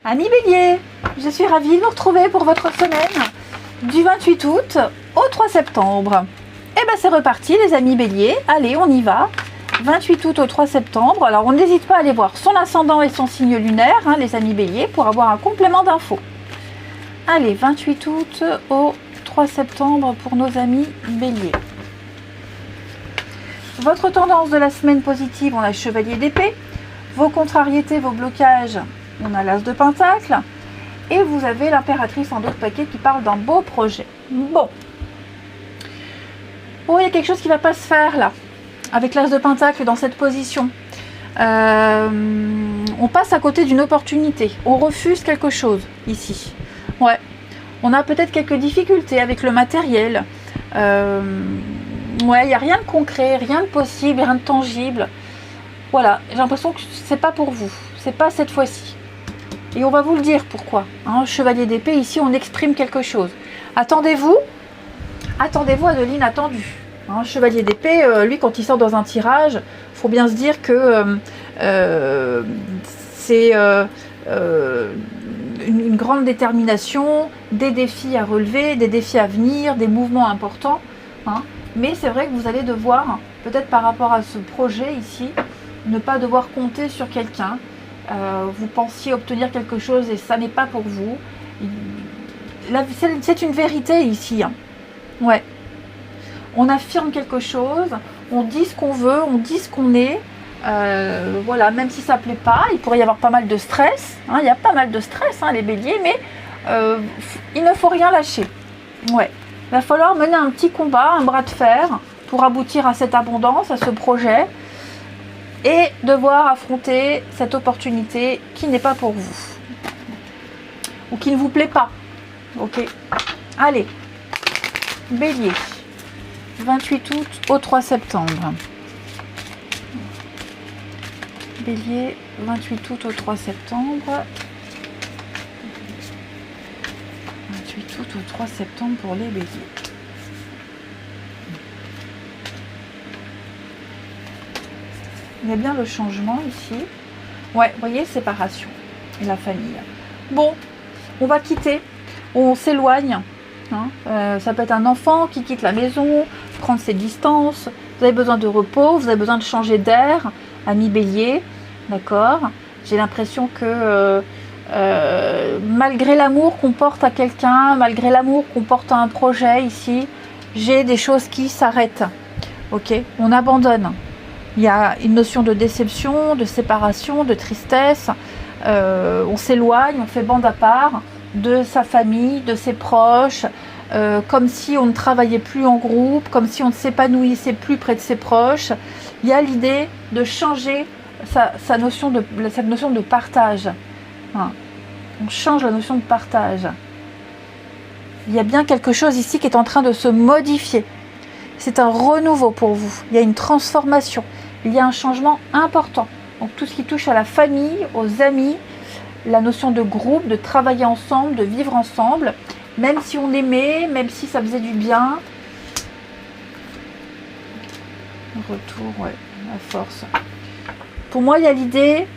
Amis Bélier, je suis ravie de vous retrouver pour votre semaine du 28 août au 3 septembre. Et bien c'est reparti les amis Bélier, allez on y va. 28 août au 3 septembre, alors on n'hésite pas à aller voir son ascendant et son signe lunaire, les amis Bélier, pour avoir un complément d'infos. Allez, 28 août au 3 septembre pour nos amis Bélier. Votre tendance de la semaine positive, on a le chevalier d'épée. Vos contrariétés, vos blocages, on a l'as de pentacle. Et vous avez l'impératrice en dos de paquet qui parle d'un beau projet. Bon, il y a quelque chose qui ne va pas se faire là, avec l'as de pentacle dans cette position. On passe à côté d'une opportunité. On refuse quelque chose ici. Ouais, on a peut-être quelques difficultés avec le matériel. Ouais, il n'y a rien de concret, rien de possible, rien de tangible. Voilà, j'ai l'impression que c'est pas pour vous, c'est pas cette fois-ci. Et on va vous le dire pourquoi. Chevalier d'épée, ici on exprime quelque chose. Attendez-vous à de l'inattendu. Chevalier d'épée, lui quand il sort dans un tirage, il faut bien se dire que c'est une grande détermination, des défis à relever, des défis à venir, des mouvements importants. Mais c'est vrai que vous allez devoir, peut-être par rapport à ce projet ici, ne pas devoir compter sur quelqu'un. Vous pensiez obtenir quelque chose et ça n'est pas pour vous. C'est une vérité ici. Ouais. On affirme quelque chose, on dit ce qu'on veut, on dit ce qu'on est. Voilà, même si ça ne plaît pas, il pourrait y avoir pas mal de stress. Il y a pas mal de stress, les béliers, mais il ne faut rien lâcher. Ouais. Il va falloir mener un petit combat, un bras de fer pour aboutir à cette abondance, à ce projet et devoir affronter cette opportunité qui n'est pas pour vous ou qui ne vous plaît pas. Ok. Allez, Bélier, 28 août au 3 septembre. Bélier, 28 août au 3 septembre. 28 août au 3 septembre pour les béliers. Il y a bien le changement ici. Ouais, vous voyez, séparation et la famille. Bon, on va quitter, on s'éloigne. Ça peut être un enfant qui quitte la maison, prendre ses distances. Vous avez besoin de repos, vous avez besoin de changer d'air, ami bélier. D'accord. J'ai l'impression que malgré l'amour qu'on porte à quelqu'un, malgré l'amour qu'on porte à un projet ici, j'ai des choses qui s'arrêtent. Ok, on abandonne. Il y a une notion de déception, de séparation, de tristesse. On s'éloigne, on fait bande à part de sa famille, de ses proches, comme si on ne travaillait plus en groupe, comme si on ne s'épanouissait plus près de ses proches. Il y a l'idée de changer cette notion de partage. On change la notion de partage. Il y a bien quelque chose ici qui est en train de se modifier. C'est un renouveau pour vous. Il y a une transformation. Il y a un changement important. Donc tout ce qui touche à la famille, aux amis, la notion de groupe, de travailler ensemble, de vivre ensemble, même si on aimait, même si ça faisait du bien. Retour, ouais, la force. Pour moi, il y a l'idée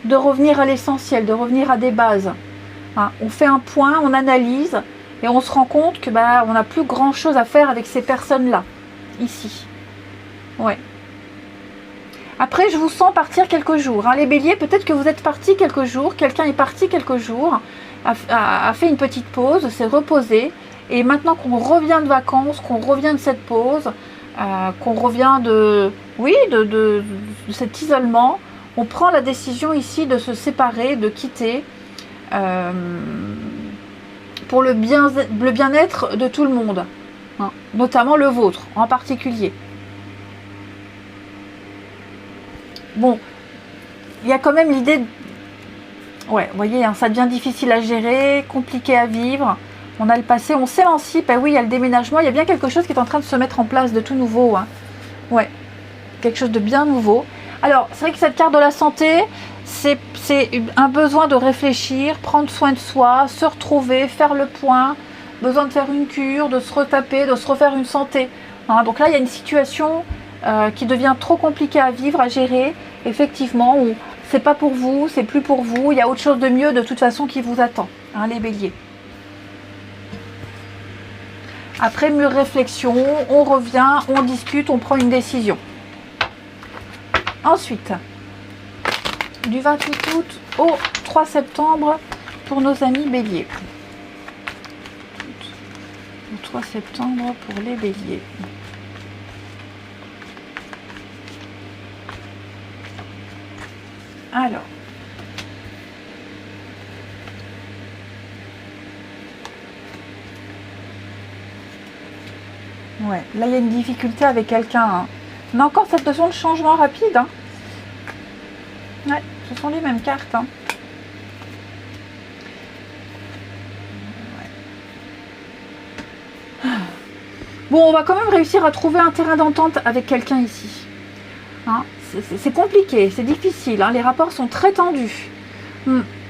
de revenir à l'essentiel, de revenir à des bases. On fait un point, on analyse et on se rend compte que on n'a plus grand chose à faire avec ces personnes-là, ici. Ouais. Après, je vous sens partir quelques jours. Les béliers, peut-être que vous êtes partis quelques jours, quelqu'un est parti quelques jours, a fait une petite pause, s'est reposé. Et maintenant qu'on revient de vacances, qu'on revient de cette pause, qu'on revient de cet isolement, on prend la décision ici de se séparer, de quitter, pour le bien-être de tout le monde, notamment le vôtre en particulier. Bon, il y a quand même l'idée, ouais, vous voyez, ça devient difficile à gérer, compliqué à vivre. On a le passé, on s'émancipe, oui, il y a le déménagement, il y a bien quelque chose qui est en train de se mettre en place de tout nouveau. Ouais, quelque chose de bien nouveau. Alors, c'est vrai que cette carte de la santé, c'est un besoin de réfléchir, prendre soin de soi, se retrouver, faire le point, besoin de faire une cure, de se retaper, de se refaire une santé. Donc là, il y a une situation qui devient trop compliquée à vivre, à gérer, effectivement, où c'est pas pour vous, c'est plus pour vous. Il y a autre chose de mieux de toute façon qui vous attend, hein, les béliers. Après mûre réflexion, on revient, on discute, on prend une décision. Ensuite, du 28 août au 3 septembre pour nos amis béliers. Le 3 septembre pour les béliers. Alors. Ouais, là il y a une difficulté avec quelqu'un. Hein. On a encore cette notion de changement rapide. Hein. Ouais, ce sont les mêmes cartes. Hein. Ouais. Bon, on va quand même réussir à trouver un terrain d'entente avec quelqu'un ici. Hein, c'est compliqué, c'est difficile. Hein. Les rapports sont très tendus.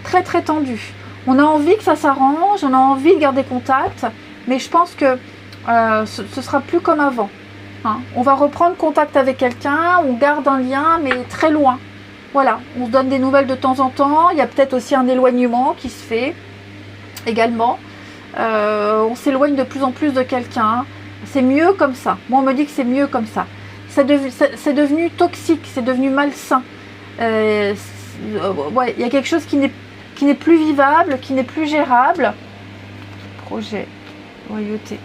Très très tendus. On a envie que ça s'arrange, on a envie de garder contact, mais je pense que ce sera plus comme avant. Hein. On va reprendre contact avec quelqu'un, on garde un lien, mais très loin. Voilà, on se donne des nouvelles de temps en temps. Il y a peut-être aussi un éloignement qui se fait également. On s'éloigne de plus en plus de quelqu'un. C'est mieux comme ça. Moi, on me dit que c'est mieux comme ça. C'est devenu toxique, c'est devenu malsain. Ouais, il y a quelque chose qui n'est plus vivable, qui n'est plus gérable. Projet, loyauté.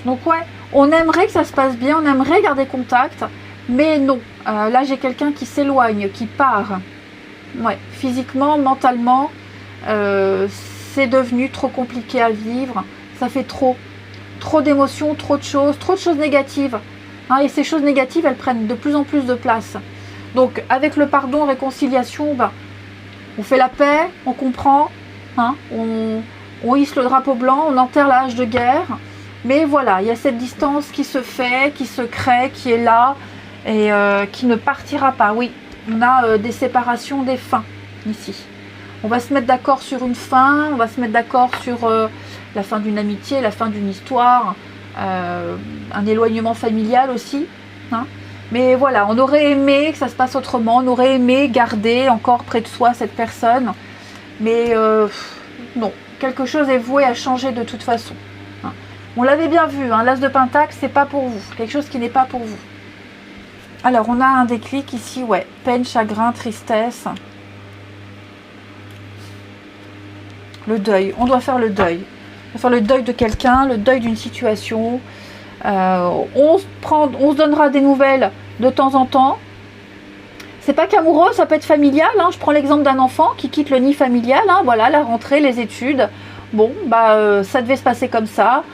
Donc ouais, on aimerait que ça se passe bien, on aimerait garder contact, mais non. Là, j'ai quelqu'un qui s'éloigne, qui part. Ouais, physiquement, mentalement, c'est devenu trop compliqué à vivre. Ça fait trop d'émotions, trop de choses négatives. Hein, et ces choses négatives, elles prennent de plus en plus de place. Donc, avec le pardon, réconciliation, on fait la paix, on comprend, hein, on hisse le drapeau blanc, on enterre la hache de guerre. Mais voilà, il y a cette distance qui se fait, qui se crée, qui est là et qui ne partira pas. Oui, on a des séparations, des fins ici. On va se mettre d'accord sur une fin, on va se mettre d'accord sur la fin d'une amitié, la fin d'une histoire, un éloignement familial aussi. Hein. Mais voilà, on aurait aimé que ça se passe autrement, on aurait aimé garder encore près de soi cette personne. Mais non, quelque chose est voué à changer de toute façon. On l'avait bien vu, hein, l'as de pentacle, c'est pas pour vous. Quelque chose qui n'est pas pour vous. Alors, on a un déclic ici, ouais. Peine, chagrin, tristesse. Le deuil. On doit faire le deuil. On doit faire le deuil de quelqu'un, le deuil d'une situation. On se donnera des nouvelles de temps en temps. C'est pas qu'amoureux, ça peut être familial. Hein. Je prends l'exemple d'un enfant qui quitte le nid familial. Hein, voilà, la rentrée, les études. Bon, ça devait se passer comme ça.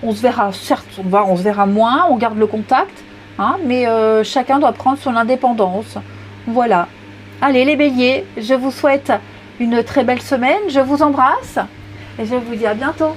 On se verra, certes, on se verra moins, on garde le contact, hein, mais chacun doit prendre son indépendance. Voilà. Allez, les béliers, je vous souhaite une très belle semaine, je vous embrasse et je vous dis à bientôt.